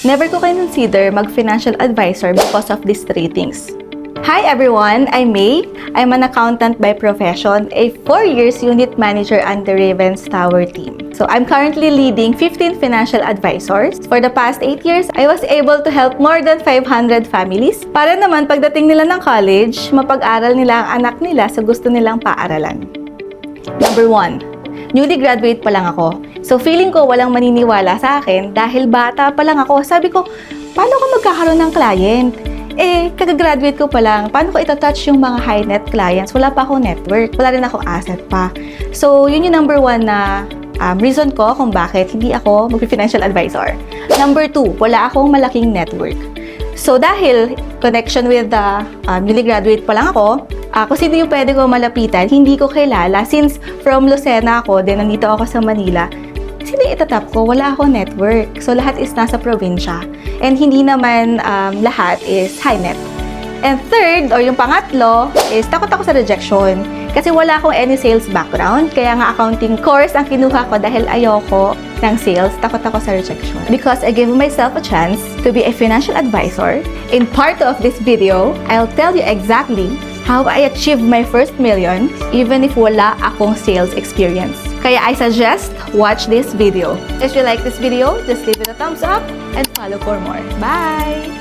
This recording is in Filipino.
Never ko consider mag-financial advisor because of these three things. Hi everyone, I'm May. I'm an accountant by profession, a 4 years unit manager under Ravens Tower team. So I'm currently leading 15 financial advisors. For the past 8 years, I was able to help more than 500 families. Para naman pagdating nila ng college, mapag-aral nila ang anak nila sa gusto nilang paaralan. Number 1, newly graduate pa lang ako. So feeling ko walang maniniwala sa akin dahil bata pa lang ako. Sabi ko, paano ko magkakaroon ng client? Kagagraduate ko pa lang, paano ko itatouch yung mga high net clients? Wala pa akong network, wala rin akong asset pa. So, yun yung number 1 na reason ko kung bakit hindi ako mag-financial advisor. Number 2, wala akong malaking network. So, dahil connection with the newly graduate pa lang ako, kung sino yung pwede ko malapitan, hindi ko kilala. Since from Lucena ako, then nandito ako sa Manila, sino yung itatap ko? Wala akong network. So, lahat is nasa probinsya. And hindi naman lahat is high net. And third, or yung pangatlo, is takot ako sa rejection. Kasi wala akong any sales background. Kaya nga accounting course ang kinuha ko dahil ayoko ng sales. Takot ako sa rejection. Because I gave myself a chance to be a financial advisor. In part of this video, I'll tell you exactly how I achieved my first million even if wala akong sales experience. Kaya I suggest watch this video. If you like this video, just leave it a thumbs up and follow for more. Bye!